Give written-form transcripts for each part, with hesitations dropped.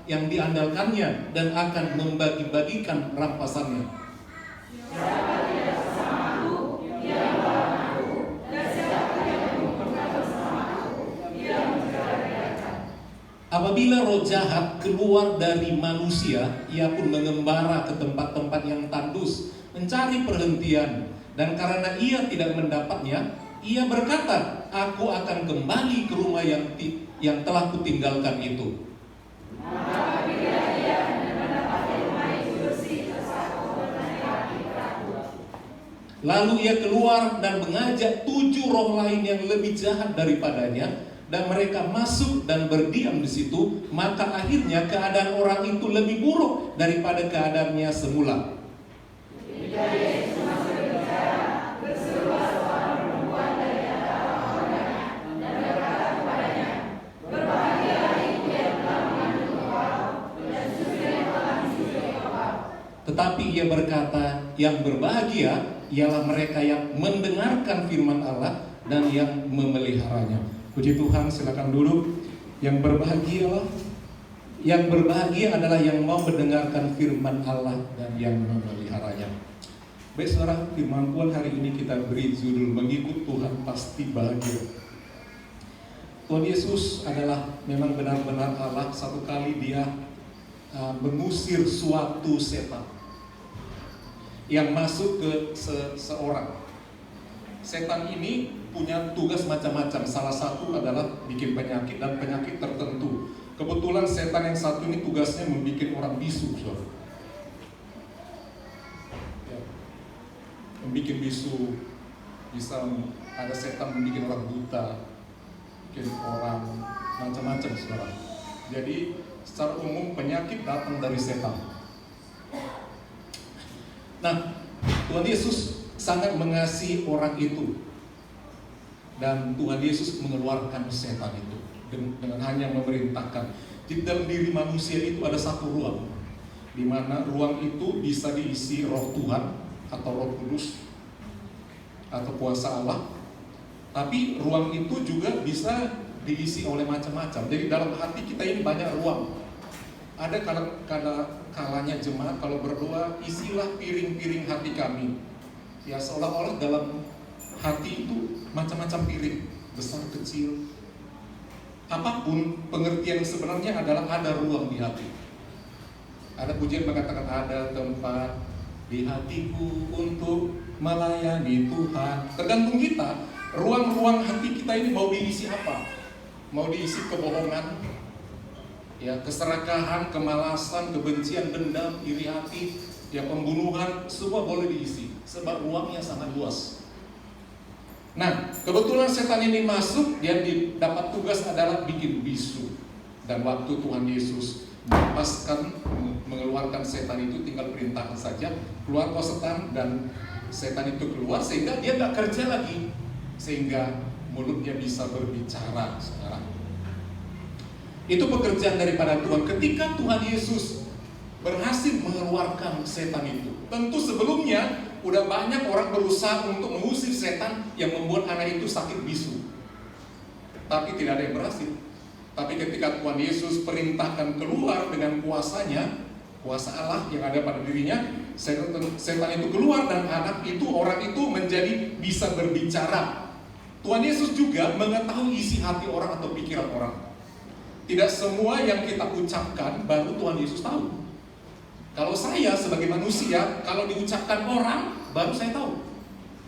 yang diandalkannya dan akan membagi-bagikan rampasannya. Apabila roh jahat keluar dari manusia, ia pun mengembara ke tempat-tempat yang tandus, mencari perhentian, dan karena ia tidak mendapatnya, ia berkata, "Aku akan kembali ke rumah yang telah kutinggalkan itu." Lalu ia keluar dan mengajak 7 roh lain yang lebih jahat daripadanya, dan mereka masuk dan berdiam di situ. Maka akhirnya keadaan orang itu lebih buruk daripada keadaannya semula. Tetapi ia berkata, "Yang berbahagia ialah mereka yang mendengarkan firman Allah dan yang memeliharanya." Puji Tuhan, silakan duduk. Yang berbahagia adalah yang mau mendengarkan firman Allah dan yang memeliharanya. Baik saudara, firman Tuhan hari ini kita beri judul "Mengikut Tuhan Pasti Bahagia". Tuhan Yesus adalah memang benar-benar Allah. Satu kali dia mengusir suatu setan yang masuk ke seseorang. Setan ini punya tugas macam-macam. Salah satu adalah bikin penyakit dan penyakit tertentu. Kebetulan setan yang satu ini tugasnya membuat orang bisu, saudara. Ya. Membuat bisu, bisa ada setan membuat orang buta, bikin orang macam-macam, saudara. Jadi secara umum penyakit datang dari setan. Nah, Tuhan Yesus sangat mengasihi orang itu, dan Tuhan Yesus mengeluarkan setan itu dengan hanya memerintahkan. Di dalam diri manusia itu ada satu ruang, di mana ruang itu bisa diisi roh Tuhan atau Roh Kudus atau kuasa Allah. Tapi ruang itu juga bisa diisi oleh macam-macam. Jadi dalam hati kita ini banyak ruang. Ada kalanya jemaat kalau berdoa, "Isilah piring-piring hati kami." Ya, seolah-olah dalam hati itu macam-macam piring, besar kecil. Apapun, pengertian sebenarnya adalah ada ruang di hati. Ada pujian mengatakan ada tempat di hatiku untuk melayani Tuhan. Tergantung kita, ruang-ruang hati kita ini mau diisi apa? Mau diisi kebohongan, ya, keserakahan, kemalasan, kebencian, dendam, iri hati, ya, pembunuhan, semua boleh diisi, sebab ruangnya sangat luas. Nah, kebetulan setan ini masuk, dia dapat tugas adalah bikin bisu. Dan waktu Tuhan Yesus melepaskan, mengeluarkan setan itu, tinggal perintahkan saja, "Keluar kau setan," dan setan itu keluar, sehingga dia gak kerja lagi, sehingga mulutnya bisa berbicara. Sekarang itu pekerjaan daripada Tuhan. Ketika Tuhan Yesus berhasil mengeluarkan setan itu, tentu sebelumnya udah banyak orang berusaha untuk mengusir setan yang membuat anak itu sakit bisu, tapi tidak ada yang berhasil. Tapi ketika Tuhan Yesus perintahkan keluar dengan kuasanya, kuasa Allah yang ada pada dirinya, setan itu keluar dan anak itu, orang itu menjadi bisa berbicara. Tuhan Yesus juga mengetahui isi hati orang atau pikiran orang. Tidak semua yang kita ucapkan baru Tuhan Yesus tahu. Kalau saya sebagai manusia, kalau diucapkan orang, baru saya tahu.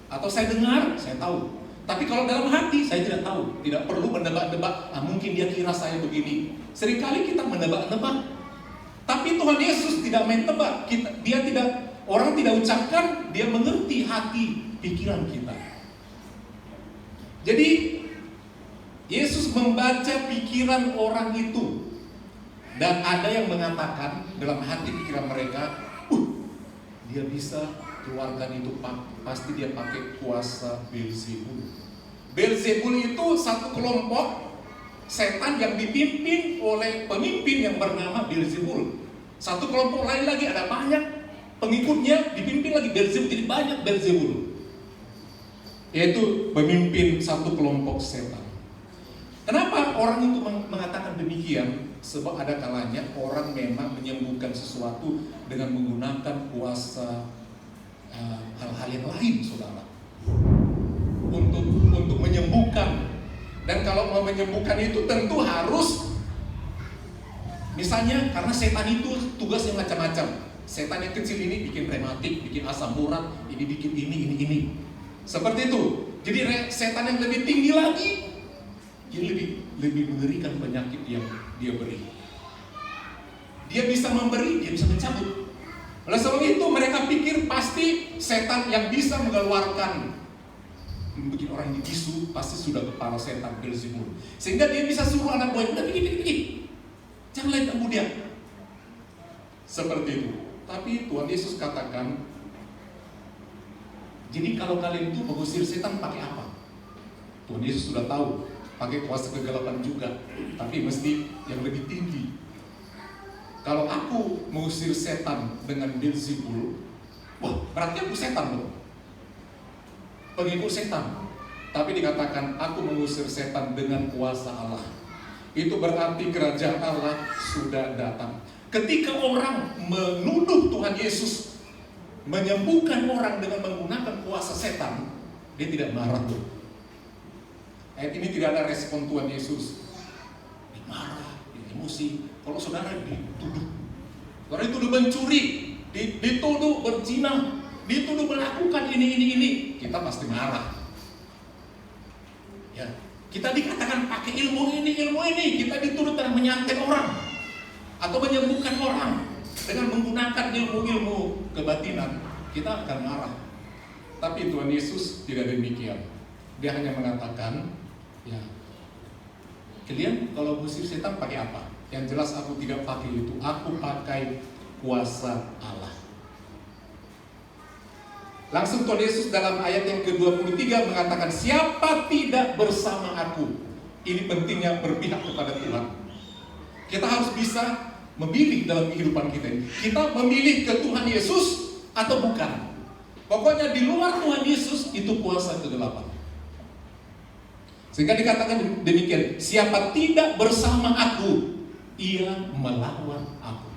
Atau saya dengar, saya tahu. Tapi kalau dalam hati, saya tidak tahu. Tidak perlu menebak-nebak, mungkin dia kira saya begini. Seringkali kita menebak-nebak. Tapi Tuhan Yesus tidak main tebak. Orang tidak ucapkan, dia mengerti hati, pikiran kita. Jadi, Yesus membaca pikiran orang itu. Dan ada yang mengatakan dalam hati pikiran mereka, dia bisa keluarkan itu, pasti dia pakai kuasa Beelzebul. Beelzebul itu satu kelompok setan yang dipimpin oleh pemimpin yang bernama Beelzebul. Satu kelompok lain lagi ada banyak pengikutnya dipimpin lagi Beelzebul, jadi banyak Beelzebul. Yaitu pemimpin satu kelompok setan. Kenapa orang itu mengatakan demikian? Sebab ada kalanya orang memang menyembuhkan sesuatu dengan menggunakan kuasa hal-hal yang lain, saudara, untuk menyembuhkan. Dan kalau mau menyembuhkan itu tentu harus, misalnya karena setan itu tugasnya macam-macam. Setan yang kecil ini bikin rematik, bikin asam urat, ini bikin ini. Seperti itu. Jadi setan yang lebih tinggi lagi, yang lebih mengerikan penyakit yang dia beri. Dia bisa memberi, dia bisa mencabut. Oleh sebab itu mereka pikir pasti setan yang bisa mengeluarkan, bikin orang dibisu, pasti sudah kepala setan Beelzebul. Sehingga dia bisa suruh anak buahnya, udah pergi. Jangan lain kamu dia. Seperti itu. Tapi Tuhan Yesus katakan, jadi kalau kalian itu mengusir setan pakai apa? Tuhan Yesus sudah tahu, pakai kuasa kegelapan juga, tapi mesti yang lebih tinggi. Kalau aku mengusir setan dengan Beelzebul, wah berarti aku setan loh, pengikut setan. Tapi dikatakan aku mengusir setan dengan kuasa Allah. Itu berarti kerajaan Allah sudah datang. Ketika orang menuduh Tuhan Yesus menyembuhkan orang dengan menggunakan kuasa setan, dia tidak marah loh. Ayat ini tidak ada respon Tuhan Yesus. Dia marah, dia emosi. Kalau saudara dituduh, saudara dituduh mencuri, dituduh berzina, dituduh melakukan ini, kita pasti marah. Ya, kita dikatakan pakai ilmu ini, kita dituduh telah menyantet orang atau menyembuhkan orang dengan menggunakan ilmu-ilmu kebatinan, kita akan marah. Tapi Tuhan Yesus tidak demikian. Dia hanya mengatakan, ya, kalian kalau mengusir setan pakai apa? Yang jelas aku tidak pakai itu, aku pakai kuasa Allah. Langsung Tuhan Yesus dalam ayat yang ke-23 mengatakan, siapa tidak bersama aku? Ini pentingnya berpihak kepada Tuhan. Kita harus bisa memilih dalam kehidupan kita ini. Kita memilih ke Tuhan Yesus atau bukan. Pokoknya di luar Tuhan Yesus itu kuasa kegelapan. Sehingga dikatakan demikian, siapa tidak bersama aku, ia melawan aku.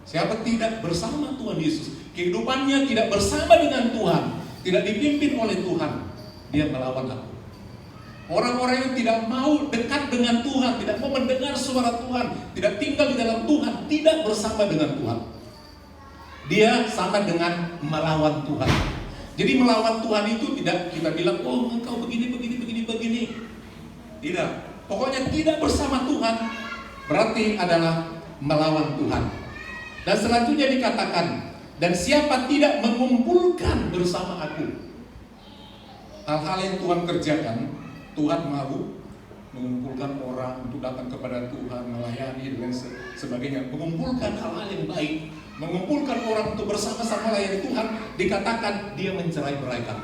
Siapa tidak bersama Tuhan Yesus, kehidupannya tidak bersama dengan Tuhan, tidak dipimpin oleh Tuhan, dia melawan aku. Orang-orang yang tidak mau dekat dengan Tuhan, tidak mau mendengar suara Tuhan, tidak tinggal di dalam Tuhan, tidak bersama dengan Tuhan, dia sama dengan melawan Tuhan. Jadi melawan Tuhan itu tidak kita bilang, oh engkau begini. Tidak. Pokoknya tidak bersama Tuhan berarti adalah melawan Tuhan. Dan selanjutnya dikatakan, dan siapa tidak mengumpulkan bersama aku. Hal-hal yang Tuhan kerjakan, Tuhan mau mengumpulkan orang untuk datang kepada Tuhan, melayani dan sebagainya, mengumpulkan hal-hal yang baik, mengumpulkan orang untuk bersama-sama melayani Tuhan, dikatakan dia mencerai-beraikan.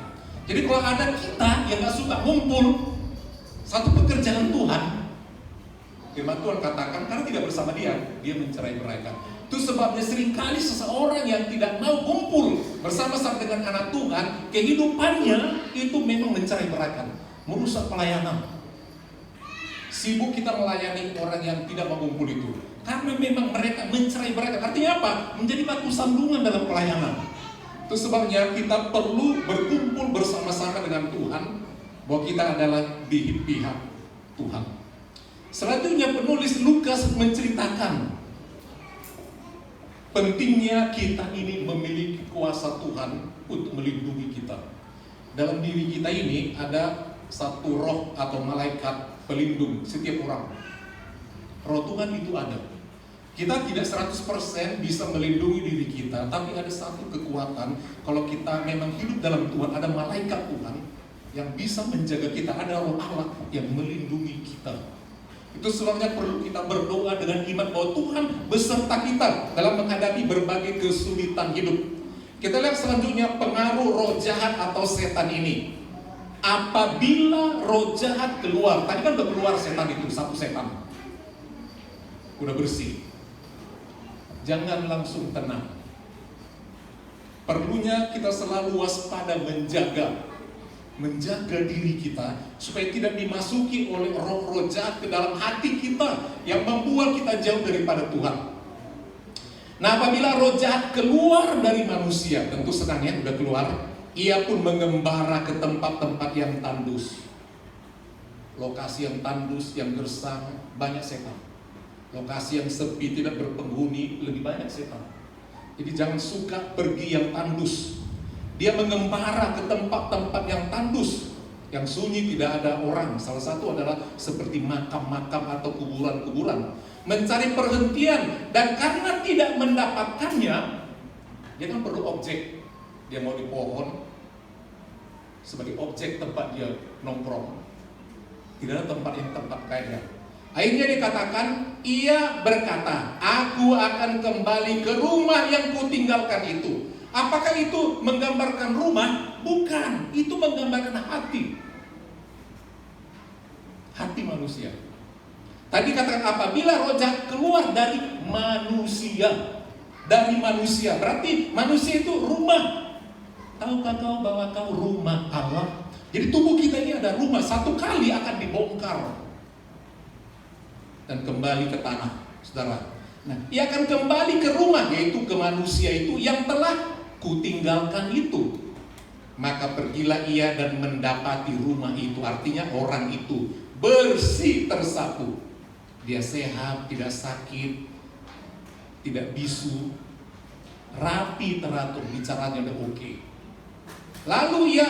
Jadi kalau ada kita yang gak suka ngumpul satu pekerjaan Tuhan, firman Tuhan katakan karena tidak bersama dia mencerai-beraikan. Itu sebabnya seringkali seseorang yang tidak mau kumpul bersama-sama dengan anak Tuhan, kehidupannya itu memang mencerai-beraikan, merusak pelayanan. Sibuk kita melayani orang yang tidak mau kumpul itu, karena memang mereka mencerai-beraikan. Artinya apa? Menjadi batu sandungan dalam pelayanan. Itu sebabnya kita perlu berkumpul bersama-sama dengan Tuhan, bahwa kita adalah di pihak Tuhan. Selanjutnya penulis Lukas menceritakan pentingnya kita ini memiliki kuasa Tuhan untuk melindungi kita. Dalam diri kita ini ada satu roh atau malaikat pelindung setiap orang. Roh Tuhan itu ada. Kita tidak 100% bisa melindungi diri kita, tapi ada satu kekuatan. Kalau kita memang hidup dalam Tuhan, ada malaikat Tuhan yang bisa menjaga kita, ada roh Allah yang melindungi kita. Itu sebabnya perlu kita berdoa dengan iman bahwa Tuhan beserta kita dalam menghadapi berbagai kesulitan hidup. Kita lihat selanjutnya pengaruh roh jahat atau setan ini. Apabila roh jahat keluar, tadi kan udah keluar setan itu, satu setan udah bersih, jangan langsung tenang. Perlunya kita selalu waspada, menjaga, menjaga diri kita supaya tidak dimasuki oleh roh-roh jahat ke dalam hati kita yang membuat kita jauh daripada Tuhan. Nah, apabila roh jahat keluar dari manusia, tentu senangnya udah keluar, ia pun mengembara ke tempat-tempat yang tandus. Lokasi yang tandus, yang gersang, banyak setan. Lokasi yang sepi, tidak berpenghuni, lebih banyak setan. Jadi jangan suka pergi yang tandus. Dia mengembara ke tempat-tempat yang tandus, yang sunyi, tidak ada orang. Salah satu adalah seperti makam-makam atau kuburan-kuburan. Mencari perhentian, dan karena tidak mendapatkannya, dia kan perlu objek. Dia mau di pohon sebagai objek tempat dia nongkrong. Tidak ada tempat yang tempat kaya. Akhirnya dikatakan, ia berkata, aku akan kembali ke rumah yang kutinggalkan itu. Apakah itu menggambarkan rumah? Bukan, itu menggambarkan hati. Hati manusia. Tadi katakan apabila roh jahat keluar dari manusia. Dari manusia, berarti manusia itu rumah. Tahukah kau bahwa kau rumah Allah? Jadi tubuh kita ini ada rumah, satu kali akan dibongkar dan kembali ke tanah, saudara. Nah, ia akan kembali ke rumah, yaitu ke manusia itu yang telah kutinggalkan itu. Maka pergilah ia dan mendapati rumah itu, artinya orang itu bersih tersapu. Dia sehat, tidak sakit, tidak bisu, rapi teratur, bicaranya udah oke. Lalu ia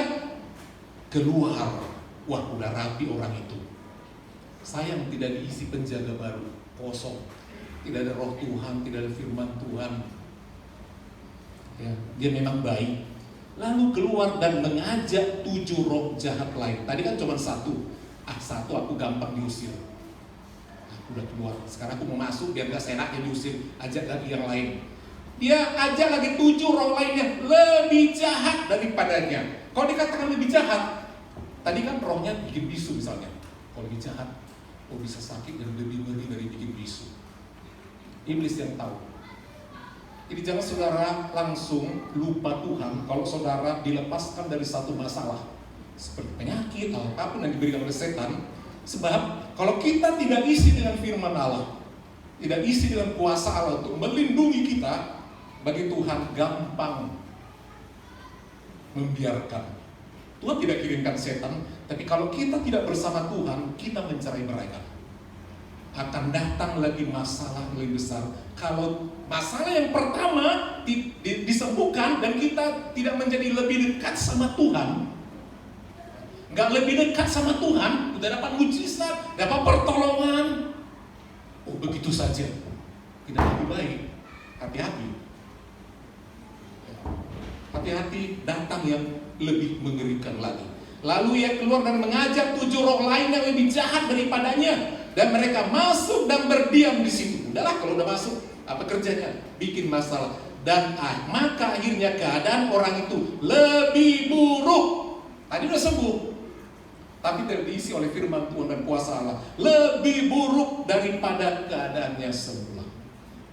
keluar, wah udah rapi orang itu. Sayang tidak diisi penjaga baru, kosong. Tidak ada roh Tuhan, tidak ada firman Tuhan. Ya, dia memang baik. Lalu keluar dan mengajak 7 roh jahat lain. Tadi kan cuma satu. Satu aku gampang diusir. Aku udah keluar. Sekarang aku mau masuk biar gak senaknya diusir. Ajak lagi yang lain. Dia ajak lagi 7 roh lainnya lebih jahat daripadanya. Kalau dikatakan lebih jahat, tadi kan rohnya bikin bisu misalnya. Kalau lebih jahat, bisa sakit dan lebih ngeri dari bikin bisu. Iblis yang tahu. Jadi jangan saudara langsung lupa Tuhan kalau saudara dilepaskan dari satu masalah seperti penyakit atau apapun yang diberikan oleh setan. Sebab kalau kita tidak isi dengan firman Allah, tidak isi dengan kuasa Allah untuk melindungi kita, bagi Tuhan gampang membiarkan. Tuhan tidak kirimkan setan, tapi kalau kita tidak bersama Tuhan, kita mencerai-beraikan. Akan datang lagi masalah lebih besar. Kalau masalah yang pertama disembuhkan dan kita tidak menjadi lebih dekat sama Tuhan, nggak lebih dekat sama Tuhan, udah dapat mujizat, dapat pertolongan, oh begitu saja, tidak lebih baik. Hati-hati, hati-hati, datang yang lebih mengerikan lagi. Lalu ia keluar dan mengajak 7 roh lain yang lebih jahat daripadanya, dan mereka masuk dan berdiam di situ. Udahlah, kalau udah masuk, apa kerjanya? Bikin masalah. Dan maka akhirnya keadaan orang itu lebih buruk. Tadi udah sembuh, tapi tidak diisi oleh firman Tuhan dan kuasa Allah. Lebih buruk daripada keadaannya semula.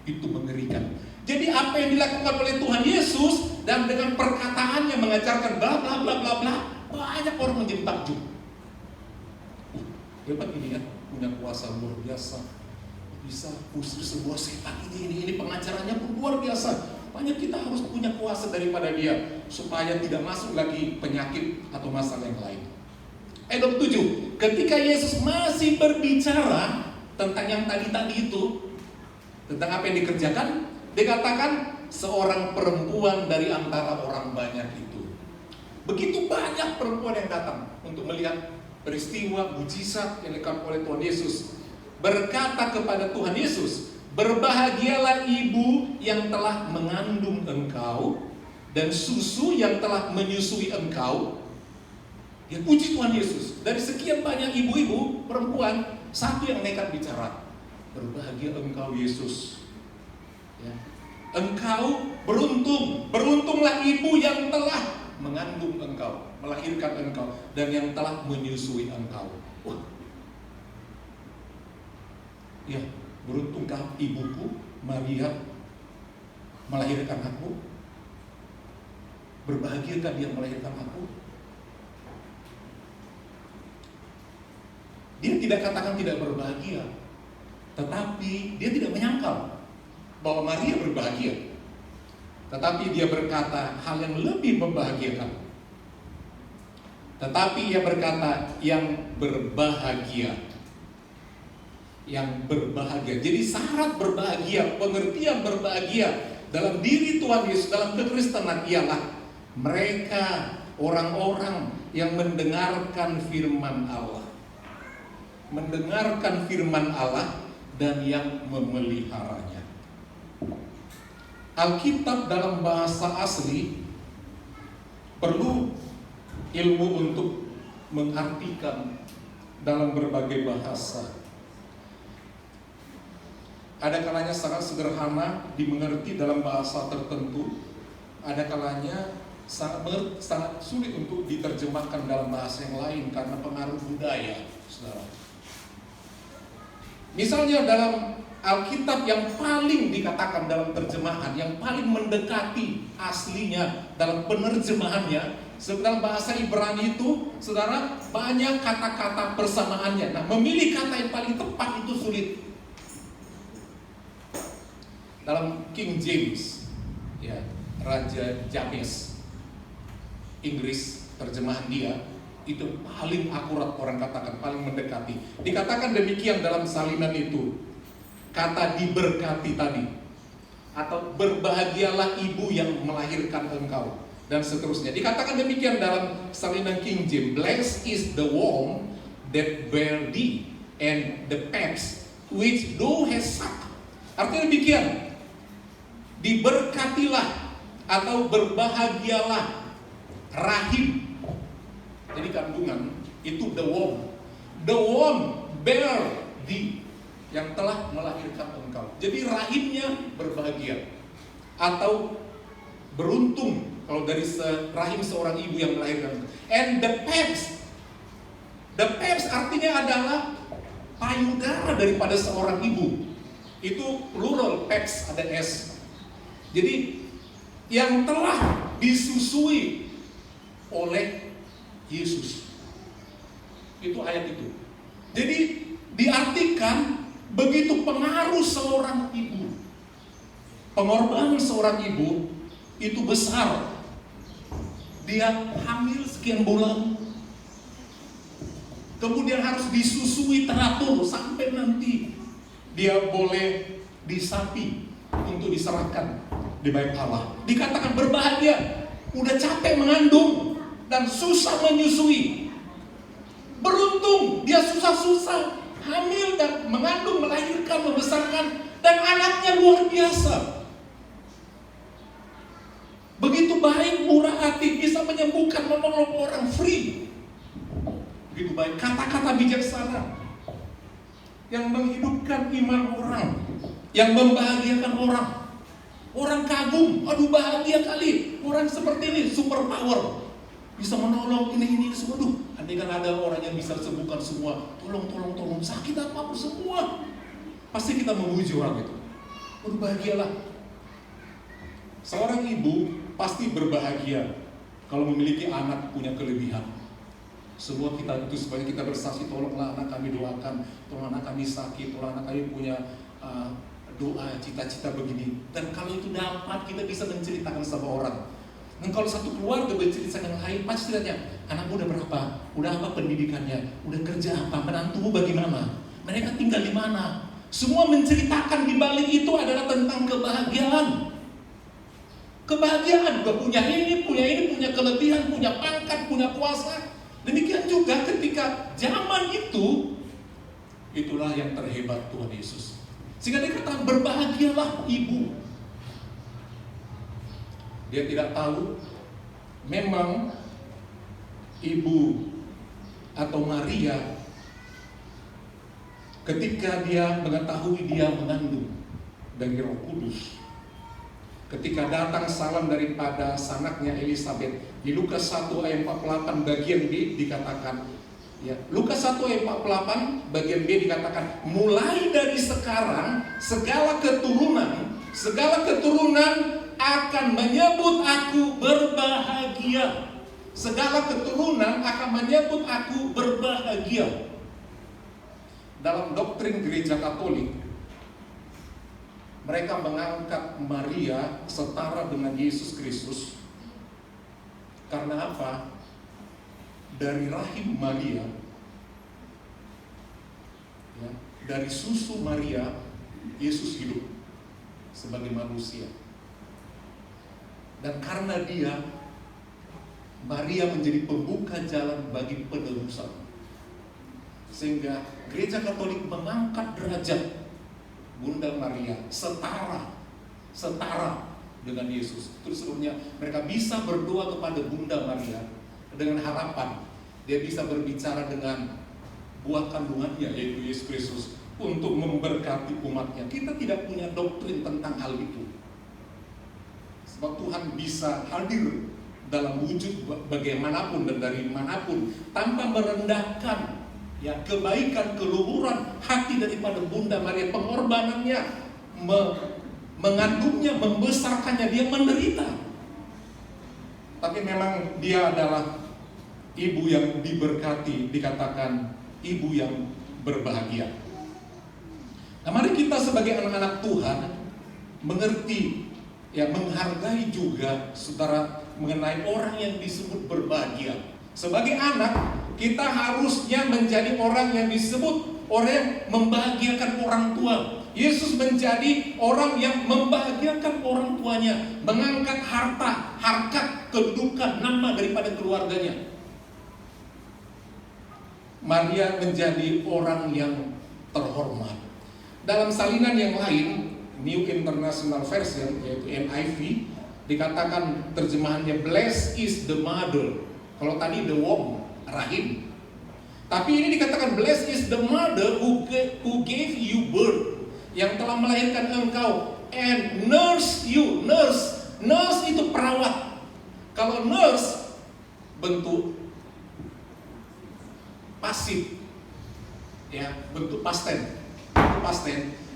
Itu mengerikan. Jadi apa yang dilakukan oleh Tuhan Yesus dan dengan perkataannya mengajarkan bla bla bla bla bla, banyak orang menjadi takjub. Hebat ini ya, punya kuasa luar biasa. Bisa usir sebuah setan ini pengacaranya pun luar biasa. Banyak kita harus punya kuasa daripada dia supaya tidak masuk lagi penyakit atau masalah yang lain. Ayat 7, ketika Yesus masih berbicara tentang yang tadi itu, tentang apa yang dikerjakan, dikatakan seorang perempuan dari antara orang banyak itu. Begitu banyak perempuan yang datang untuk melihat peristiwa mujizat yang dilakukan oleh Tuhan Yesus. Berkata kepada Tuhan Yesus, berbahagialah ibu yang telah mengandung engkau dan susu yang telah menyusui engkau. Ya, puji Tuhan Yesus. Dari sekian banyak ibu-ibu perempuan, satu yang nekat bicara. Berbahagia engkau Yesus. Ya. Engkau beruntung. Beruntunglah ibu yang telah mengandung engkau, melahirkan engkau, dan yang telah menyusui engkau. Wah. Ya, beruntungkah ibuku Maria melahirkan aku? Berbahagiakah dia melahirkan aku? tidak katakan tidak berbahagia, tetapi dia tidak menyangkal bahwa Maria berbahagia. Tetapi dia berkata hal yang lebih membahagiakan. Tetapi ia berkata yang berbahagia. Yang berbahagia. Jadi syarat berbahagia, pengertian berbahagia dalam diri Tuhan Yesus, dalam kekristenan ialah mereka orang-orang yang mendengarkan firman Allah. Mendengarkan firman Allah dan yang memeliharanya. Alkitab dalam bahasa asli perlu ilmu untuk mengartikan dalam berbagai bahasa. Ada kalanya sangat sederhana dimengerti dalam bahasa tertentu, ada kalanya sangat sulit untuk diterjemahkan dalam bahasa yang lain karena pengaruh budaya, saudara. Misalnya dalam Alkitab yang paling dikatakan dalam terjemahan, yang paling mendekati aslinya dalam penerjemahannya, dalam bahasa Ibrani itu, saudara, banyak kata-kata persamaannya. Nah, memilih kata yang paling tepat itu sulit. Dalam King James, ya, Raja James, Inggris, terjemahan dia itu paling akurat, orang katakan paling mendekati. Dikatakan demikian dalam salinan itu, kata diberkati tadi, atau berbahagialah ibu yang melahirkan engkau, dan seterusnya. Dikatakan demikian dalam salinan King James, blessed is the womb that bare thee, and the paps which thou hast sucked. Artinya demikian, diberkatilah atau berbahagialah rahim. Jadi kandungan itu the womb bear thee, yang telah melahirkan engkau. Jadi rahimnya berbahagia atau beruntung kalau dari rahim seorang ibu yang melahirkan. And the paps artinya adalah payudara daripada seorang ibu. Itu plural, paps ada s. Jadi yang telah disusui oleh Yesus. Itu ayat itu. Jadi diartikan begitu pengaruh seorang ibu, pengorbanan seorang ibu itu besar. Dia hamil sekian bulan, kemudian harus disusui teratur sampai nanti dia boleh disapi untuk diserahkan di bait Allah. Dikatakan berbahagia, udah capek mengandung dan susah menyusui. Beruntung dia susah-susah hamil dan mengandung, melahirkan, membesarkan, dan anaknya luar biasa. Begitu baik, murah hati, bisa menyembuhkan, menolong orang, free. Begitu baik, kata-kata bijaksana yang menghidupkan iman orang, yang membahagiakan orang. Orang kagum, aduh bahagia kali, orang seperti ini, super power, bisa menolong ini semua. Duh, andai kan ada orang yang bisa sembuhkan semua, tolong, sakit apapun semua, pasti kita memuji orang itu. Aduh bahagialah. Seorang ibu pasti berbahagia kalau memiliki anak punya kelebihan. Semua kita itu sebagai kita bersaksi, tolonglah anak kami, doakan, tolong anak kami sakit, tolong anak kami punya doa, cita-cita begini. Dan kalau itu dapat, kita bisa menceritakan sama orang. Dan kalau satu keluarga bercerita dengan lain, pasti tanya, anakmu udah berapa? Udah apa pendidikannya? Udah kerja apa? Menantumu bagaimana? Mereka tinggal di mana? Semua menceritakan di balik itu adalah tentang kebahagiaan. Kebahagiaan, punya ini, punya kelebihan, punya pangkat, punya kuasa. Demikian juga ketika zaman itu, itulah yang terhebat Tuhan Yesus. Sehingga dikatakan berbahagialah ibu. Dia tidak tahu memang ibu atau Maria ketika dia mengetahui dia mengandung dari Roh Kudus. Ketika datang salam daripada sanaknya Elisabet, di Lukas 1 ayat 48 bagian B dikatakan, ya, Lukas 1 ayat 48 bagian B dikatakan, mulai dari sekarang segala keturunan akan menyebut aku berbahagia. Segala keturunan akan menyebut aku berbahagia. dalam doktrin gereja Katolik, mereka mengangkat Maria setara dengan Yesus Kristus. Karena apa? Dari rahim Maria, ya, dari susu Maria, Yesus hidup sebagai manusia. Dan karena dia, Maria menjadi pembuka jalan bagi penebusan. Sehingga gereja Katolik mengangkat derajat Bunda Maria setara dengan Yesus. Itu sebabnya mereka bisa berdoa kepada Bunda Maria dengan harapan dia bisa berbicara dengan buah kandungannya, yaitu Yesus Kristus, untuk memberkati umatnya. Kita tidak punya doktrin tentang hal itu, sebab Tuhan bisa hadir dalam wujud bagaimanapun dan dari manapun tanpa merendahkan kebaikan, keluhuran hati daripada Bunda Maria. Pengorbanannya, mengandungnya, membesarkannya, dia menderita. Tapi memang dia adalah ibu yang diberkati, dikatakan ibu yang berbahagia. Nah, mari kita sebagai anak-anak Tuhan mengerti, menghargai juga saudara mengenai orang yang disebut berbahagia. Sebagai anak, kita harusnya menjadi orang yang disebut orang yang membahagiakan orang tua. Yesus menjadi orang yang membahagiakan orang tuanya, mengangkat harta, harkat, kedudukan, nama daripada keluarganya. Maria menjadi orang yang terhormat. Dalam salinan yang lain, New International Version, yaitu NIV, dikatakan terjemahannya blessed is the mother. Kalau tadi the womb, rahim. Tapi ini dikatakan blessed is the mother who gave you birth, yang telah melahirkan engkau, and nurse you. Nurse itu perawat. Kalau nurse bentuk pasif, bentuk past tense,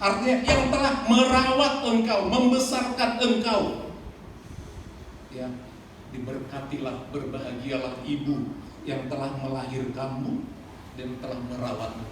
artinya yang telah merawat engkau, membesarkan engkau. Diberkatilah, berbahagialah ibu yang telah melahirkanmu dan telah merawatmu.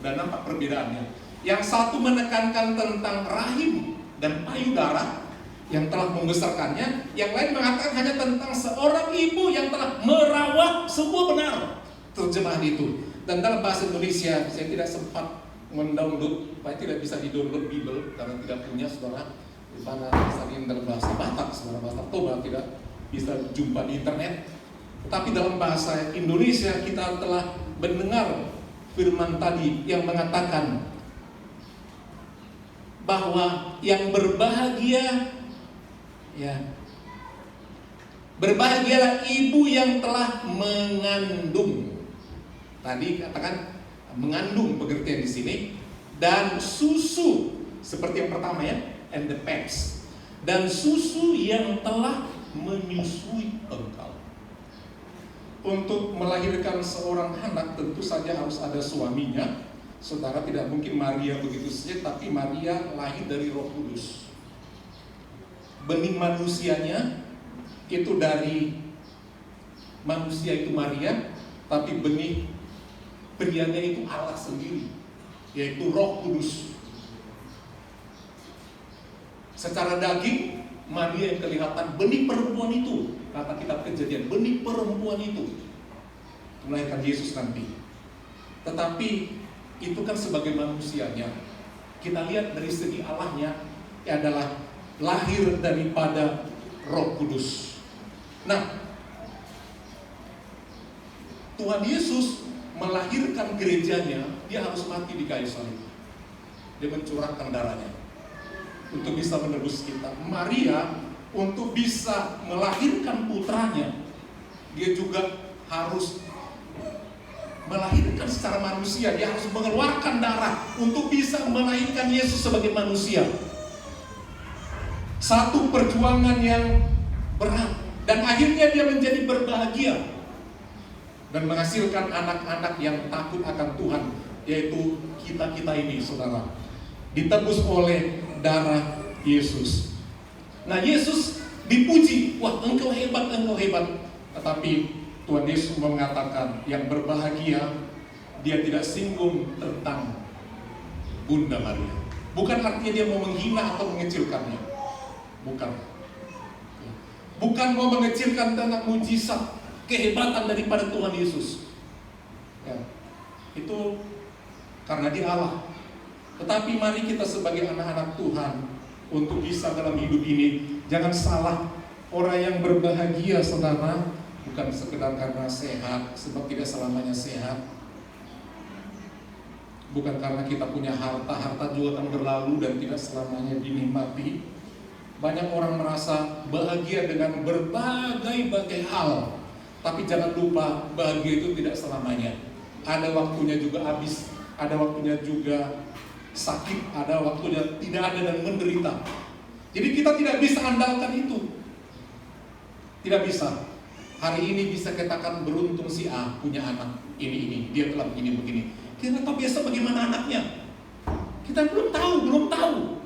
Dan nampak perbedaannya. Yang satu menekankan tentang rahim dan payudara yang telah membesarkannya, yang lain mengatakan hanya tentang seorang ibu yang telah merawat. Semua benar terjemahan itu. Dan dalam bahasa Indonesia, saya tidak sempat mendownload, supaya tidak bisa di-download Bible karena tidak punya, saudara. Di mana misalnya dalam bahasa Batak, saudara, bahasa Toba tidak bisa jumpa di internet. Tapi dalam bahasa Indonesia kita telah mendengar firman tadi yang mengatakan bahwa yang berbahagia, berbahagialah ibu yang telah mengandung. Tadi katakan mengandung, pengertian di sini, dan susu seperti yang pertama and the pets, dan susu yang telah menyusui engkau. Untuk melahirkan seorang anak tentu saja harus ada suaminya. Saudara, tidak mungkin Maria begitu saja, tapi Maria lahir dari Roh Kudus. Benih manusianya itu dari manusia itu Maria, tapi benih prianya itu Allah sendiri, yaitu Roh Kudus. Secara daging, Maria yang kelihatan, benih perempuan itu, kata kitab Kejadian, benih perempuan itu melahirkan Yesus nanti. Tetapi itu kan sebagai manusianya. Kita lihat dari segi Allahnya, adalah lahir daripada Roh Kudus. Nah, Tuhan Yesus melahirkan gerejanya, dia harus mati di kayu salib. Dia mencurahkan darahnya untuk bisa menebus kita. Maria untuk bisa melahirkan putranya, dia juga harus melahirkan secara manusia. Dia harus mengeluarkan darah untuk bisa melahirkan Yesus sebagai manusia. Satu perjuangan yang berat, dan akhirnya dia menjadi berbahagia dan menghasilkan anak-anak yang takut akan Tuhan, yaitu kita-kita ini, saudara, ditebus oleh darah Yesus. Nah, Yesus dipuji, wah engkau hebat, engkau hebat. Tetapi Tuhan Yesus mengatakan yang berbahagia dia tidak singgung tentang Bunda Maria. Bukan artinya dia mau menghina atau mengecilkannya. Bukan. Bukan mau mengecilkan tentang mujizat, kehebatan daripada Tuhan Yesus. Ya. Itu karena dia Allah. Tetapi mari kita sebagai anak-anak Tuhan, untuk bisa dalam hidup ini, jangan salah. Orang yang berbahagia, saudara, bukan sekedar karena sehat, sebab tidak selamanya sehat. Bukan karena kita punya harta, harta juga akan berlalu dan tidak selamanya dinikmati. Banyak orang merasa bahagia dengan berbagai-bagai hal, tapi jangan lupa bahagia itu tidak selamanya. Ada waktunya juga habis, ada waktunya juga sakit, ada waktunya tidak ada dan menderita. Jadi kita tidak bisa andalkan itu. Tidak bisa. Hari ini bisa katakan beruntung si A punya anak ini, dia telah begini. Kita tahu biasa bagaimana anaknya. Kita belum tahu.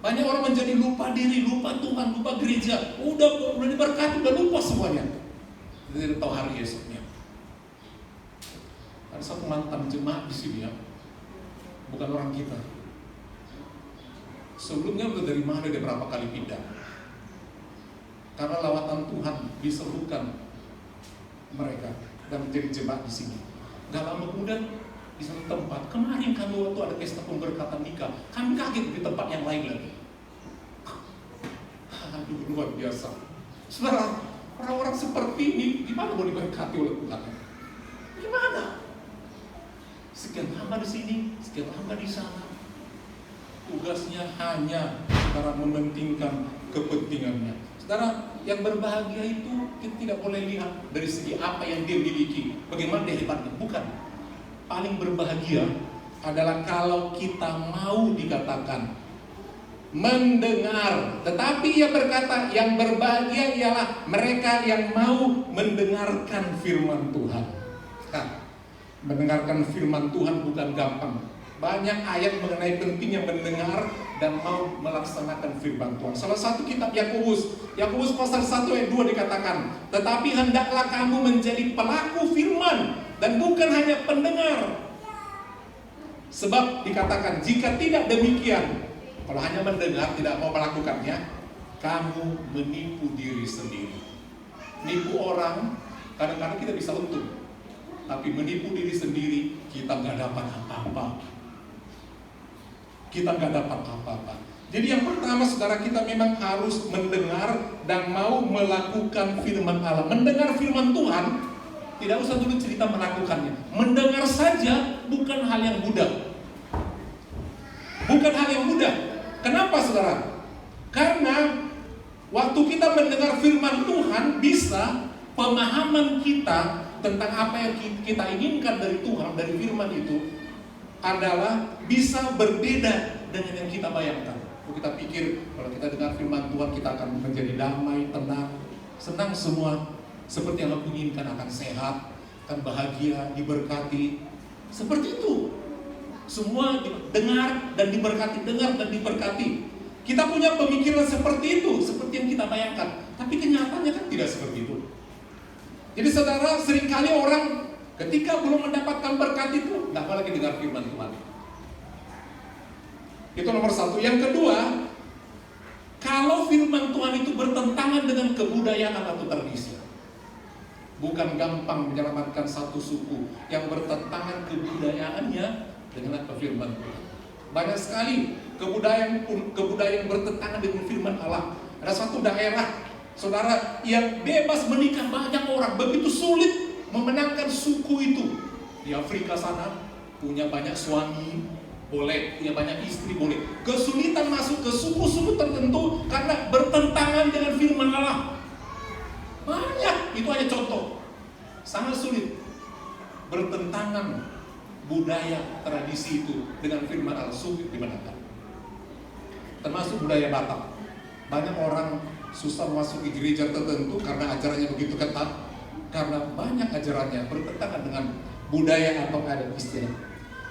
Banyak orang menjadi lupa diri, lupa Tuhan, lupa gereja. Udah diberkati, udah lupa semuanya. Tidak tahu hari esoknya. Ada satu mantan jemaat di sini ya, bukan orang kita. Sebelumnya udah dari mana dia berapa kali pindah. Karena lawatan Tuhan diserukan mereka dan menjadi jemaat di sini. Gak lama kemudian di satu tempat, kemarin kami waktu ada pesta pemberkatan nikah, kami kaget di tempat yang lain lagi. Aduh, luar biasa. Saudara, orang-orang seperti ini gimana mau diberkati oleh Tuhan? Gimana? Sekian lama di sini, sekian lama di sana. Tugasnya hanya saudara mementingkan kepentingannya. Saudara, yang berbahagia itu kita tidak boleh lihat dari segi apa yang dia miliki, bagaimana dia hebatnya. Bukan. Paling berbahagia adalah kalau kita mau dikatakan mendengar. Tetapi ia berkata, yang berbahagia ialah mereka yang mau mendengarkan firman Tuhan. Mendengarkan firman Tuhan bukan gampang. Banyak ayat mengenai pentingnya mendengar dan mau melaksanakan firman Tuhan. Salah satu kitab Yakobus pasal 1 ayat 2 dikatakan, tetapi hendaklah kamu menjadi pelaku firman dan bukan hanya pendengar. Sebab dikatakan, jika tidak demikian, kalau hanya mendengar tidak mau melakukannya, kamu menipu diri sendiri. Nipu orang kadang-kadang kita bisa untung, tapi menipu diri sendiri kita nggak dapat apa-apa. Jadi yang pertama saudara, kita memang harus mendengar dan mau melakukan firman Allah. Mendengar firman Tuhan, tidak usah dulu cerita melakukannya. Mendengar saja bukan hal yang mudah. Kenapa saudara? Karena waktu kita mendengar firman Tuhan, bisa pemahaman kita tentang apa yang kita inginkan dari Tuhan, dari firman itu adalah bisa berbeda dengan yang kita bayangkan. Kalau kita pikir, kalau kita dengar firman Tuhan kita akan menjadi damai, tenang, senang semua, seperti yang aku inginkan, akan sehat, akan bahagia, diberkati. Seperti itu. Semua dengar dan diberkati. Kita punya pemikiran seperti itu, seperti yang kita bayangkan. Tapi kenyataannya kan tidak seperti itu. Jadi saudara, seringkali orang ketika belum mendapatkan berkat itu, nggak mau lagi dengar firman Tuhan. Itu nomor satu. Yang kedua, kalau firman Tuhan itu bertentangan dengan kebudayaan atau tradisi, bukan gampang menyelamatkan satu suku yang bertentangan kebudayaannya dengan firman Tuhan. Banyak sekali kebudayaan bertentangan dengan firman Allah. Ada satu daerah, saudara, yang bebas menikah banyak orang, begitu sulit memenangkan suku itu. Di Afrika sana punya banyak suami boleh, punya banyak istri boleh. Kesulitan masuk ke suku-suku tertentu karena bertentangan dengan firman Allah. Banyak, itu hanya contoh. Sangat sulit. Bertentangan budaya tradisi itu dengan firman Allah, sulit dimenangkan. Termasuk budaya Batak. Banyak orang susah masuk di gereja tertentu karena ajarannya begitu ketat. Karena banyak ajarannya bertentangan dengan budaya atau adat istilah.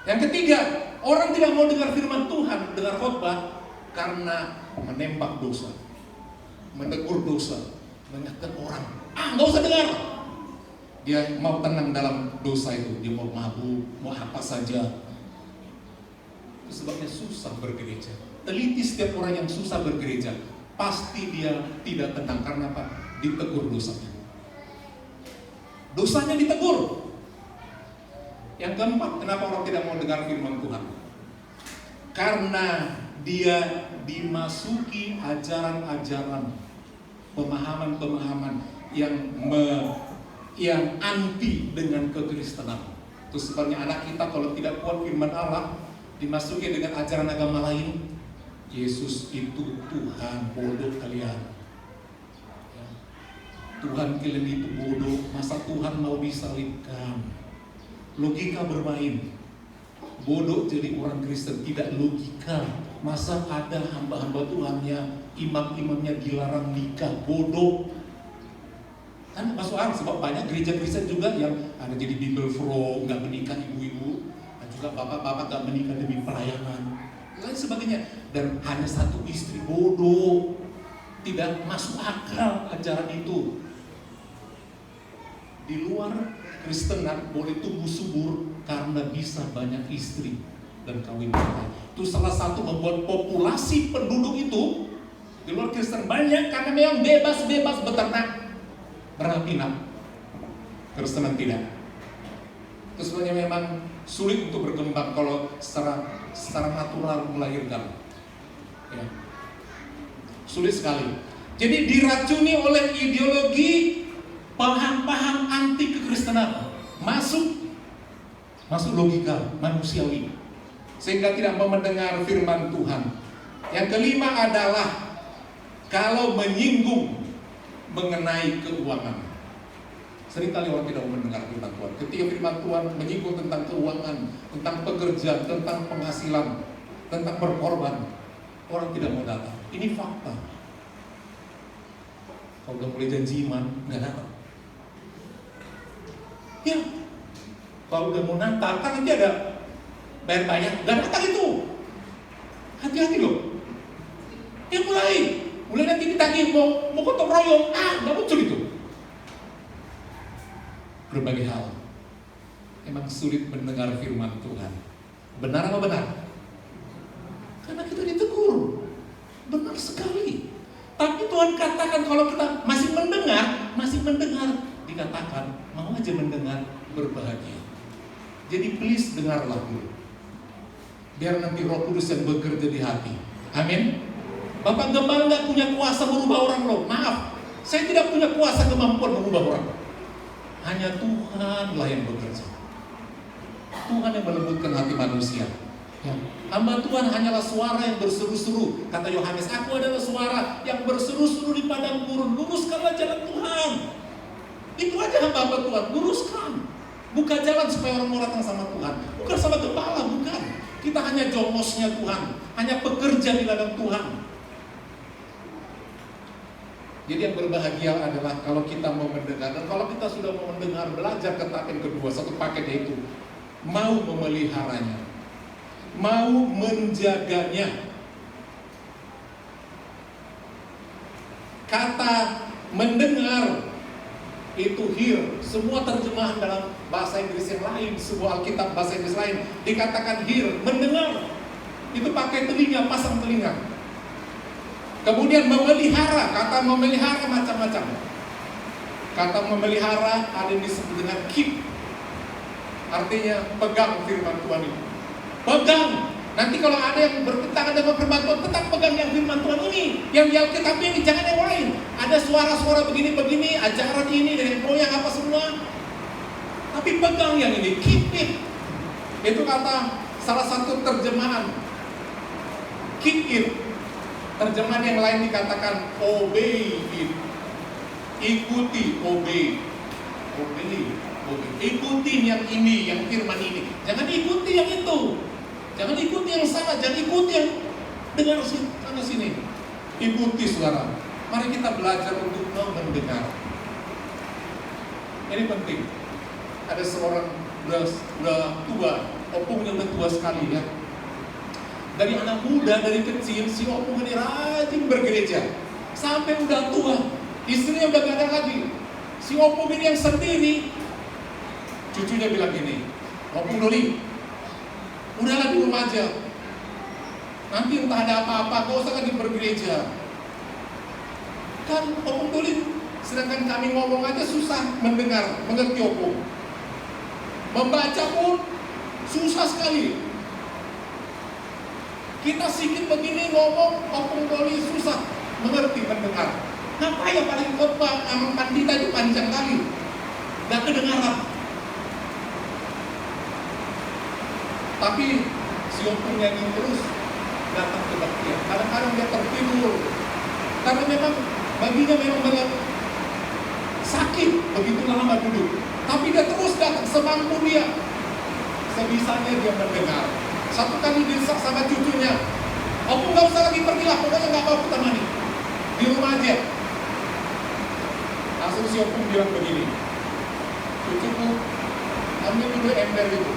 Yang ketiga, orang tidak mau dengar firman Tuhan, dengar khotbah karena menembak dosa, menegur dosa, mengingatkan orang, nggak usah dengar. Dia mau tenang dalam dosa itu, dia mau mabuk, mau apa saja. Itu sebabnya susah bergereja. Teliti setiap orang yang susah bergereja, pasti dia tidak tenang. Karena apa? Ditegur dosanya. Dosanya ditegur. Yang keempat, kenapa orang tidak mau dengar firman Tuhan? Karena dia dimasuki ajaran-ajaran, pemahaman-pemahaman yang anti dengan kekristenan. Itu sebabnya anak kita kalau tidak kuat firman Allah, dimasuki dengan ajaran agama lain. Yesus itu Tuhan, bodoh kalian. Ya. Tuhan kalian itu bodoh, masa Tuhan mau disalibkan? Logika bermain. Bodoh jadi orang Kristen, tidak logika. Masa ada hamba-hamba Tuhannya, imam-imamnya dilarang nikah? Bodoh. Kan masuk akal, sebab banyak gereja Kristen juga yang ada jadi Bible Pro, nggak menikah ibu-ibu, dan juga bapak-bapak nggak menikah demi pelayanan, lain sebagainya. Dan hanya satu istri. Bodoh. Tidak masuk akal ajaran itu. Di luar Kristenan boleh tumbuh subur karena bisa banyak istri dan kawin cerai. Itu salah satu membuat populasi penduduk itu di luar Kristen banyak karena memang bebas beternak, berapinak. Kristenan tidak. Itu sebenarnya memang sulit untuk berkembang kalau secara natural melahirkan. Ya. Sulit sekali. Jadi diracuni oleh ideologi paham-paham anti kekristenan, masuk logika manusiawi, sehingga tidak mau mendengar firman Tuhan. Yang kelima adalah kalau menyinggung mengenai keuangan. Seringkali orang tidak mau mendengar firman Tuhan. Ketika firman Tuhan menyinggung tentang keuangan, tentang pekerjaan, tentang penghasilan, tentang berkorban, orang tidak mau datang. Ini fakta. Kalau udah mulai janji iman, nggak datang. Ya, kalau udah mau Natal, kan nanti ada bayar-bayar, nggak datang itu. Hati-hati loh. Ya mulai nanti ditagih mau gotong royong, nggak muncul itu. Berbagai hal. Emang sulit mendengar firman Tuhan. Benar apa benar? Karena kita ditegur. Benar sekali. Tapi Tuhan katakan kalau kita masih mendengar, dikatakan mau aja mendengar, berbahagia. Jadi please dengarlah dulu. Biar nanti Roh Kudus yang bekerja di hati. Amin. Bapak Gembala nggak punya kuasa merubah orang loh. Maaf, saya tidak punya kuasa kemampuan merubah orang. Hanya Tuhanlah yang bekerja. Tuhan yang melembutkan hati manusia. Ya. Hamba Tuhan hanyalah suara yang berseru-seru. Kata Yohanes, aku adalah suara yang berseru-seru di padang gurun. Luruskanlah jalan Tuhan. Itu aja hamba Tuhan, luruskan. Buka jalan supaya orang mau datang sama Tuhan. Bukan sama gembala, bukan. Kita hanya jongosnya Tuhan, hanya pekerja di ladang Tuhan. Jadi yang berbahagia adalah kalau kita mau mendengar. Dan kalau kita sudah mau mendengar, belajar ketaatan kedua, satu paket yaitu mau memeliharanya, mau menjaganya. Kata mendengar itu hear. Semua terjemahan dalam bahasa Inggris yang lain, sebuah Alkitab bahasa Inggris lain dikatakan hear, mendengar. Itu pakai telinga, pasang telinga. Kemudian memelihara, kata memelihara macam-macam. Kata memelihara ada yang disebut dengan keep. Artinya pegang firman Tuhan ini. Pegang. Nanti kalau ada yang bertentangan dengan firman Tuhan, tetap pegang yang firman Tuhan ini. Yang di Alkitab ini, jangan yang lain. Ada suara-suara begini-begini, ajaran ini, dari proyek apa semua. Tapi pegang yang ini, keep it. Itu kata salah satu terjemahan. Keep it. Terjemahan yang lain dikatakan obey it. Ikuti, obey. Obey. Ikuti yang ini, yang firman ini. Jangan ikuti yang itu. Jangan ikuti yang sana, jangan ikuti yang dengar sana sini. Ikuti saudara. Mari kita belajar untuk mendengar. Ini penting. Ada seorang udah tua, opungnya udah tua sekali ya. Dari anak muda, dari kecil, si opung ini rajin bergereja. Sampai udah tua, istrinya udah gak ada lagi. Si opung ini yang sendiri, Cucunya bilang gini, Opung Doli, udahlah di rumah aja. Nanti entah ada apa-apa, kau usah lagi bergereja. Kan Opung Doli, sedangkan kami ngomong aja susah mendengar, mengerti Opung. Membaca pun susah sekali. Kita sedikit begini ngomong, Opung Doli susah mengerti, mendengar. Ngapain ya paling khotbah sama pandita itu panjang kali, gak kedengaran. Tapi si Opung nyanyi terus datang ke kebaktian. Kadang-kadang dia tertidur karena memang baginya memang banyak sakit begitu lama duduk. Tapi dia terus datang semampu dia, sebisanya dia mendengar. Satu kali didesak sama cucunya, Opung gak usah lagi pergi lah, pokoknya gak mau aku temani, di rumah aja. Langsung si Opung bilang begini, cucuku, ambil dulu ember itu.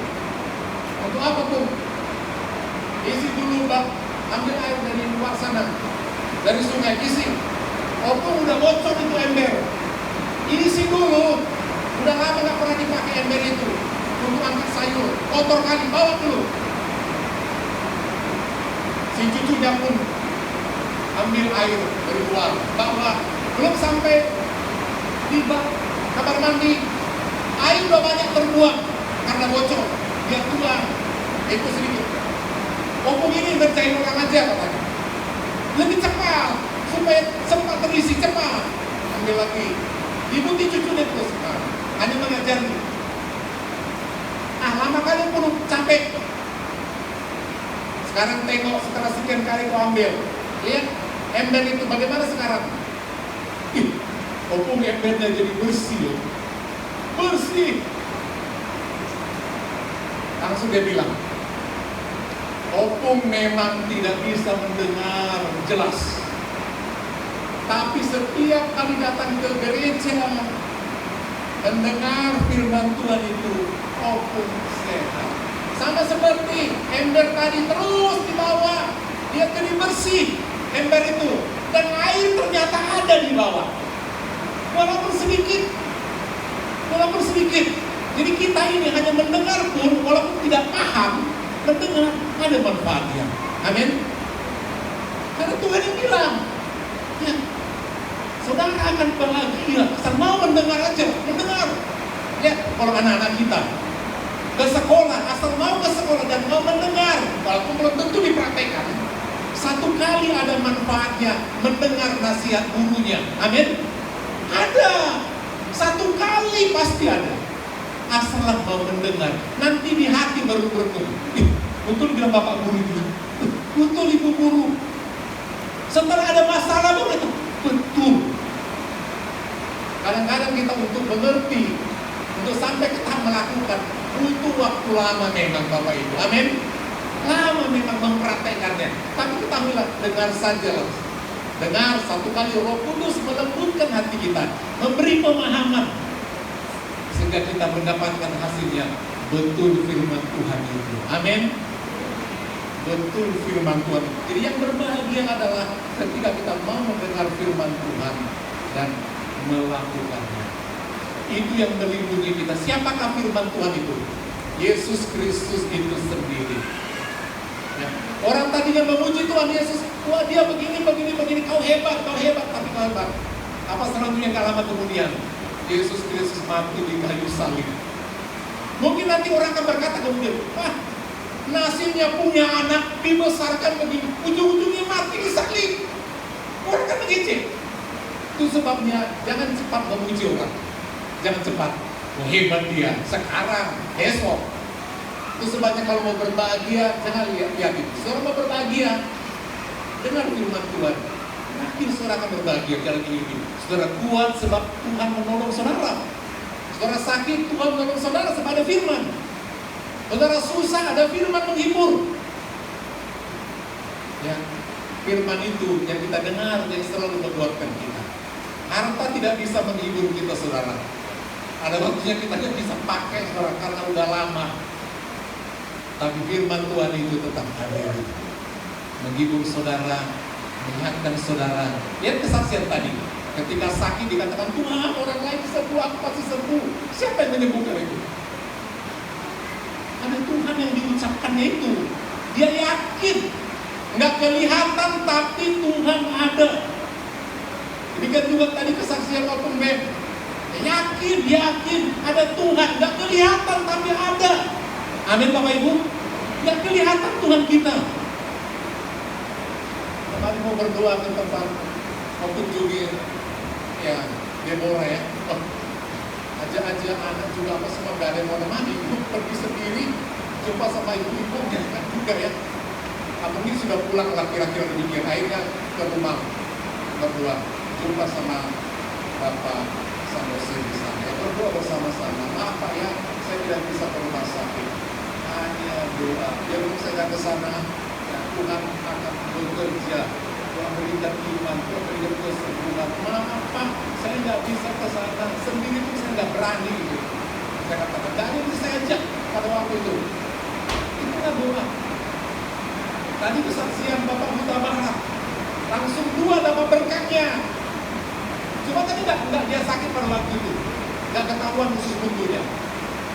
Untuk apa Pung? Isi dulu bak, ambil air dari luar sana, dari sungai, isi. Opung udah bocor itu ember, isi dulu. Udah lama gak pernah dipakai ember itu untuk angkat sayur, kotor kali, bawa dulu. Si cucunya pun ambil air dari luar, bawa. Belum sampai di bak kamar mandi, air udah banyak terbuang karena bocor. Dia tuang, itu sedikit. Opung ini ngerjain orang aja katanya. Lebih cepat, supaya cepat terisi, cepat. Ambil lagi, diikuti cucunya terus. Hanya mengajari. Lama kali pun capek. Sekarang tengok setelah sekian kali kau ambil, lihat ember itu bagaimana sekarang. Opung embernya jadi bersih loh. Bersih. Langsung dia bilang, Opung memang tidak bisa mendengar jelas, tapi setiap kali datang ke gereja mendengar firman Tuhan itu, Opung sehat. Sama seperti ember tadi terus dibawa, dia jadi bersih ember itu, dan air ternyata ada di bawah, walaupun sedikit. Jadi kita ini hanya mendengar pun, walaupun tidak paham, mendengar ada manfaatnya. Amin. Karena Tuhan yang bilang, ya, saudara akan bahagia asal mau mendengar aja, mendengar. Ya, kalau anak-anak kita ke sekolah, asal mau ke sekolah dan mau mendengar, walaupun belum tentu dipraktekkan, satu kali ada manfaatnya mendengar nasihat gurunya. Amin. Ada, satu kali pasti ada. Asallah mau mendengar, nanti di hati baru bertumbuh. Betul bilang bapak guru itu, betul ibu guru. Setelah ada masalah baru itu, betul. Kadang-kadang kita untuk mengerti, untuk sampai kita melakukan, butuh waktu lama memang bapak ibu. Amin. Lama memang mempraktekannya. Tapi ketahuilah, dengar sajalah. Dengar, satu kali Roh Kudus melembutkan hati kita, memberi pemahaman, sehingga kita mendapatkan hasilnya. Betul firman Tuhan itu. Amin. Betul firman Tuhan. Jadi yang berbahagia adalah ketika kita mau mendengar firman Tuhan dan melakukannya. Itu yang melindungi kita. Siapakah firman Tuhan itu? Yesus Kristus itu sendiri. Ya. Orang tadinya memuji Tuhan Yesus, wah dia begini, kau hebat, tapi kau hebat. Apa selanjutnya gak lama kemudian? Yesus Kristus mati di kayu salib. Mungkin nanti orang akan berkata kemudian, nasibnya punya anak dibesarkan begini, ujung-ujungnya mati di salib. Orang akan mengejek. Itu sebabnya jangan cepat memuji orang. Jangan cepat, hebat dia, sekarang, besok. Itu sebabnya kalau mau berbahagia, jangan lihat itu. Saudara mau berbahagia, dengar firman Tuhan. Yakin saudara akan berbahagia jalan ini. Saudara kuat sebab Tuhan menolong saudara. Saudara sakit, Tuhan menolong saudara sebab ada firman. Saudara susah, ada firman menghibur. Ya, firman itu yang kita dengar, yang selalu menguatkan kita. Harta tidak bisa menghibur kita, saudara. Ada waktunya kita tidak bisa pakai, saudara, karena udah lama. Tapi firman Tuhan itu tetap hadir, menghibur saudara, mengingatkan saudara. Lihat kesaksian tadi, ketika sakit dikatakan, Tuhan orang lain sembuh, aku pasti sembuh. Siapa yang menyembuhkan itu? ada Tuhan yang diucapkannya itu. Dia yakin, nggak kelihatan tapi Tuhan ada. Demikian juga tadi kesaksian open band. Yakin ada Tuhan, nggak kelihatan tapi ada. Amin Bapak Ibu. Nggak kelihatan Tuhan kita. Kemarin mau berdoa tentang waktu Juli ya Deborah ya. Aja anak juga apa semua gak ada yang mau nemani, pergi sendiri jumpa sama ibu-ibu kan juga ya. Abang ini sudah pulang lah kira-kira demikian. Akhirnya ke rumah berdua jumpa sama Bapak Samuel di sana. Ya, berdoa bersama-sama. Maaf Pak ya, saya tidak bisa ke rumah sakit. Hanya doa. Biar saya datang ke sana, ya, Tuhan akan bekerja. Tuhan berikan iman, Tuhan berikan kesembuhan. Maaf Pak, saya nggak bisa ke sana. Sendiri pun saya nggak berani. Gitu. Saya katakan, dari itu saya ajak pada waktu itu. Itulah doa. Tadi kesaksian Bapak Huta Barat. Langsung 2 dapat berkatnya. Cuma tadi enggak dia sakit pada waktu itu. Enggak ketahuan khusus bentuknya.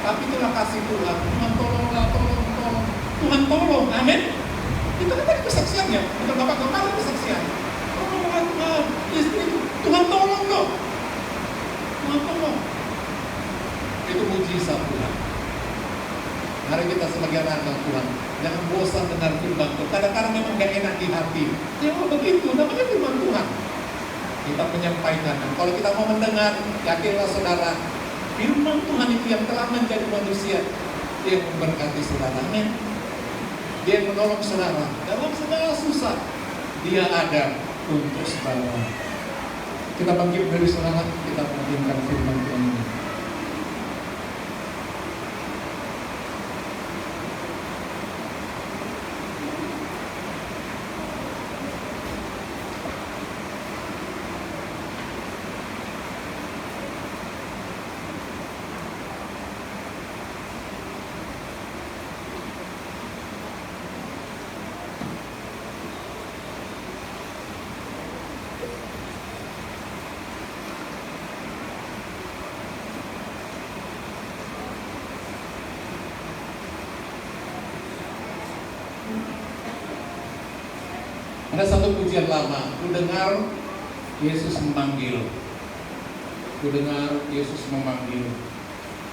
Tapi itulah kasih Tuhan. Tuhan tolonglah, tolong. Tuhan tolong, amin. Itu kan tadi kesaksiannya. Bukan Bapak kemarin kesaksian. Tolonglah Tuhan. Istri itu, Tuhan tolong loh. Tuhan tolong. Itu mujizat Tuhan. Mari kita sebagai anak Tuhan, jangan bosan dengar firman Tuhan. Kadang-kadang memang gak enak di hati. Ya begitu, namanya firman Tuhan. Kita menyampaikan. Dan kalau kita mau mendengar, yakinlah saudara, firman Tuhan itu yang telah menjadi manusia, dia yang memberkati saudara. Amin. Dia yang menolong saudara dalam segala susah. Dia ada untuk saudara. Kita bangkit dari saudara, kita mendengarkan firman Tuhan ini. Ada satu pujian lama, ku dengar Yesus memanggil. Ku dengar Yesus memanggil.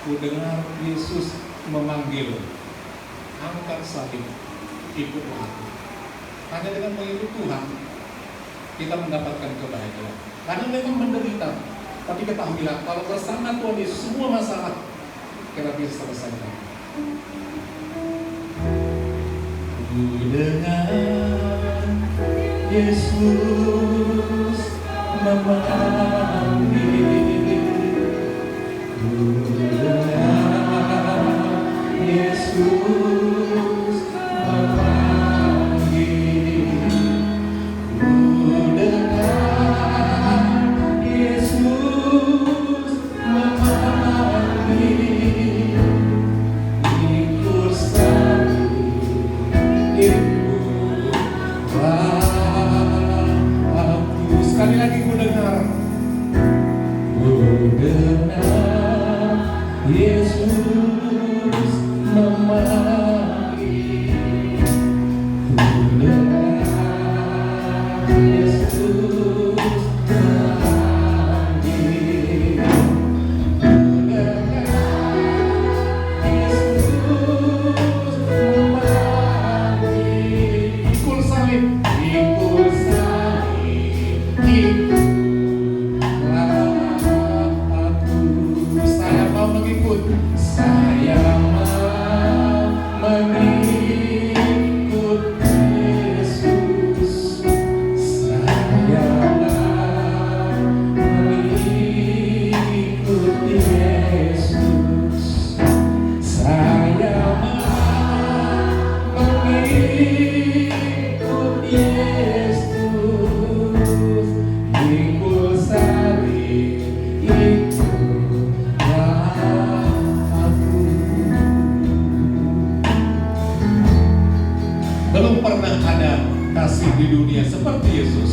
Ku dengar Yesus memanggil. Angkat salib, ikutlah aku. Hanya dengan mengikut Tuhan, kita mendapatkan kebahagiaan. Karena memang menderita, tapi ketahuilah kalau bersama Tuhan Yesus semua masalah kita bisa selesaikan. Ku dengar Yesus memanggil, ku dengar Yesus memanggil, ku dengar Yesus memanggil, ikut salib, sekali lagi ku dengar Yesus memanggil, ku dengar Yesus memanggil, ku dengar Yesus memanggil, ikul salib, ikul salib, ikutlah aku. Saya mau mengikut. Saya mau mengikut Yesus. Saya mau mengikut Yesus. Saya mau mengikut Yesus. Ikut salib, ikutlah aku. Belum pernah ada kasih di dunia seperti Yesus.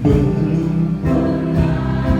Belum pernah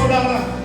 saudara